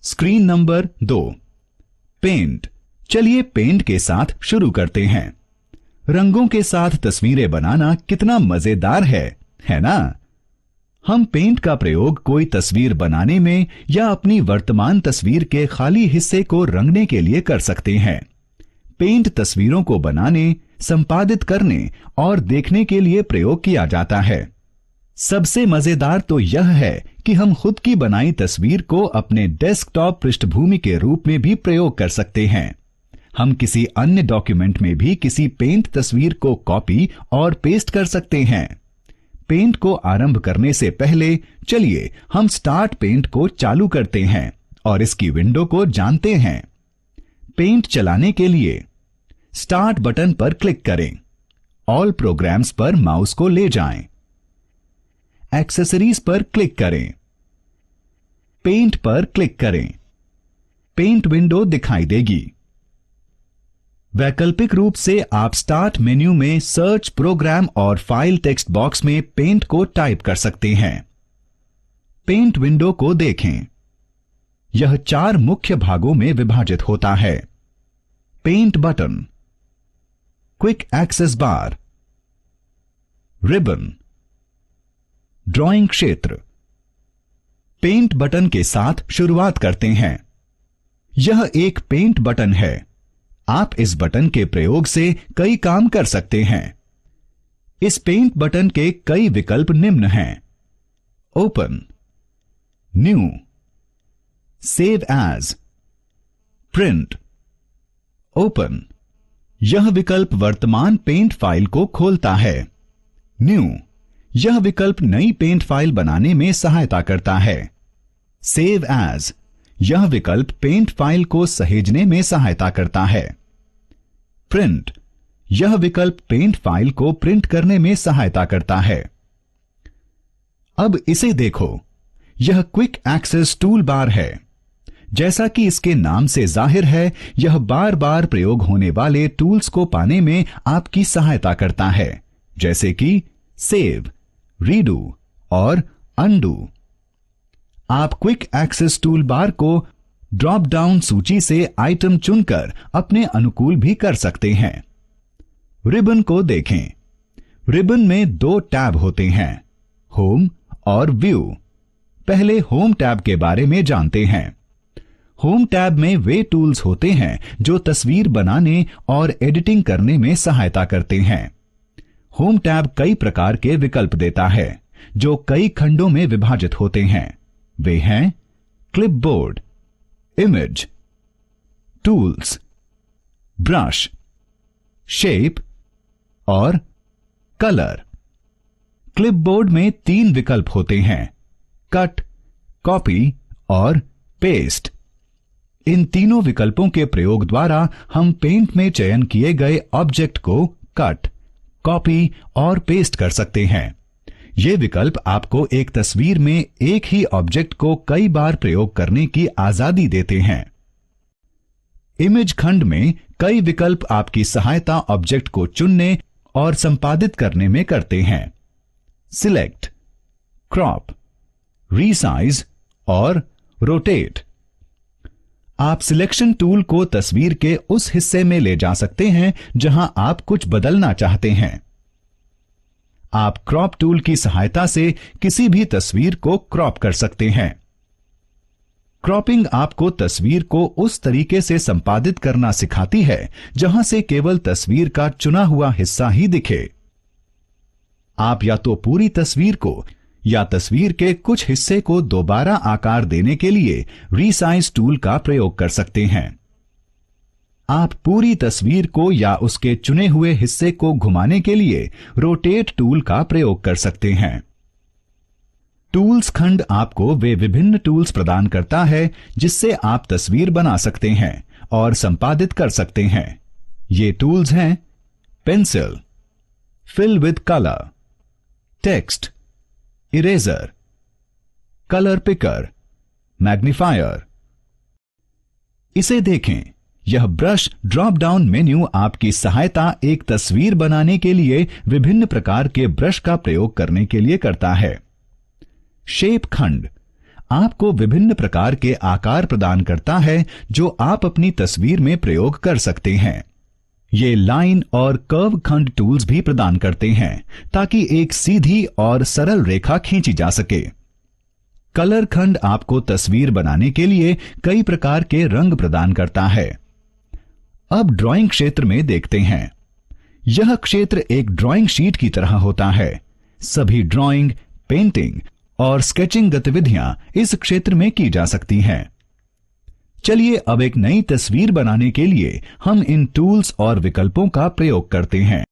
Screen number 2, paint. चलिए paint के साथ शुरू करते हैं। रंगों के साथ तस्वीरें बनाना कितना मजेदार है ना? हम पेंट का प्रयोग कोई तस्वीर बनाने में या अपनी वर्तमान तस्वीर के खाली हिस्से को रंगने के लिए कर सकते हैं। पेंट तस्वीरों को बनाने, संपादित करने और देखने के लिए प्रयोग किया जाता है। सबसे मजेदार तो यह है कि हम खुद की बनाई तस्वीर को अपने डेस्कटॉप पृष्ठभूमि के रूप में भी प्रयोग कर सकते हैं। हम किसी अन्य डॉक्यूमेंट में भी किसी पेंट तस्वीर को कॉपी और पेस्ट कर सकते हैं। पेंट को आरंभ करने से पहले चलिए हम स्टार्ट पेंट को चालू करते हैं और इसकी विंडो को जानते हैं। पेंट चलाने के लिए स्टार्ट बटन पर क्लिक करें। ऑल प्रोग्राम्स पर माउस को ले जाएं। एक्सेसरीज पर क्लिक करें। पेंट पर क्लिक करें। पेंट विंडो दिखाई देगी। वैकल्पिक रूप से आप स्टार्ट मेन्यू में सर्च प्रोग्राम और फाइल टेक्स्ट बॉक्स में पेंट को टाइप कर सकते हैं। पेंट विंडो को देखें। यह 4 मुख्य भागों में विभाजित होता है। पेंट बटन, क्विक एक्सेस बार, रिबन, ड्राइंग क्षेत्र। पेंट बटन के साथ शुरुआत करते हैं। यह एक पेंट बटन है। आप इस बटन के प्रयोग से कई काम कर सकते हैं। इस पेंट बटन के कई विकल्प निम्न हैं: open, new, save as, print. Open, यह विकल्प वर्तमान पेंट फाइल को खोलता है। न्यू, यह विकल्प नई पेंट फाइल बनाने में सहायता करता है। सेव एज, यह विकल्प पेंट फाइल को सहेजने में सहायता करता है। प्रिंट, यह विकल्प पेंट फाइल को प्रिंट करने में सहायता करता है। अब इसे देखो, यह क्विक एक्सेस टूल बार है। जैसा कि इसके नाम से जाहिर है, यह बार बार प्रयोग होने वाले टूल्स को पाने में आपकी सहायता करता है, जैसे कि सेव, रीडू और अंडू। आप क्विक एक्सेस टूल बार को ड्रॉप डाउन सूची से आइटम चुनकर अपने अनुकूल भी कर सकते हैं। रिबन को देखें। रिबन में 2 टैब होते हैं, होम और व्यू। पहले होम टैब के बारे में जानते हैं। होम टैब में वे टूल्स होते हैं जो तस्वीर बनाने और एडिटिंग करने में सहायता करते हैं। होम टैब कई प्रकार के विकल्प देता है जो कई खंडों में विभाजित होते हैं। वे हैं clipboard, image, tools, brush, shape और कलर। क्लिपबोर्ड में 3 विकल्प होते हैं: कट, कॉपी और पेस्ट। इन तीनों विकल्पों के प्रयोग द्वारा हम पेंट में चयन किए गए ऑब्जेक्ट को कट, कॉपी और पेस्ट कर सकते हैं। ये विकल्प आपको एक तस्वीर में एक ही ऑब्जेक्ट को कई बार प्रयोग करने की आजादी देते हैं। इमेज खंड में कई विकल्प आपकी सहायता ऑब्जेक्ट को चुनने और संपादित करने में करते हैं: सिलेक्ट, क्रॉप, रीसाइज और रोटेट। आप सिलेक्शन टूल को तस्वीर के उस हिस्से में ले जा सकते हैं जहां आप कुछ बदलना चाहते हैं। आप क्रॉप टूल की सहायता से किसी भी तस्वीर को क्रॉप कर सकते हैं। क्रॉपिंग आपको तस्वीर को उस तरीके से संपादित करना सिखाती है जहां से केवल तस्वीर का चुना हुआ हिस्सा ही दिखे। आप या तो पूरी तस्वीर को या तस्वीर के कुछ हिस्से को दोबारा आकार देने के लिए रीसाइज टूल का प्रयोग कर सकते हैं। आप पूरी तस्वीर को या उसके चुने हुए हिस्से को घुमाने के लिए रोटेट टूल का प्रयोग कर सकते हैं। टूल्स खंड आपको वे विभिन्न टूल्स प्रदान करता है जिससे आप तस्वीर बना सकते हैं और संपादित कर सकते हैं। ये टूल्स हैं: pencil, fill with colour, text, eraser, colour picker, magnifier. इसे देखें। यह ब्रश ड्रॉप डाउन मेन्यू आपकी सहायता एक तस्वीर बनाने के लिए विभिन्न प्रकार के ब्रश का प्रयोग करने के लिए करता है। शेप खंड आपको विभिन्न प्रकार के आकार प्रदान करता है जो आप अपनी तस्वीर में प्रयोग कर सकते हैं। ये लाइन और कर्व खंड टूल्स भी प्रदान करते हैं ताकि एक सीधी और सरल रेखा खींची जा सके। कलर खंड आपको तस्वीर बनाने के लिए कई प्रकार के रंग प्रदान करता है। अब ड्राइंग क्षेत्र में देखते हैं। यह क्षेत्र एक ड्राइंग शीट की तरह होता है। सभी ड्राइंग, पेंटिंग और स्केचिंग गतिविधियां इस क्षेत्र में की जा सकती हैं। चलिए अब एक नई तस्वीर बनाने के लिए हम इन टूल्स और विकल्पों का प्रयोग करते हैं।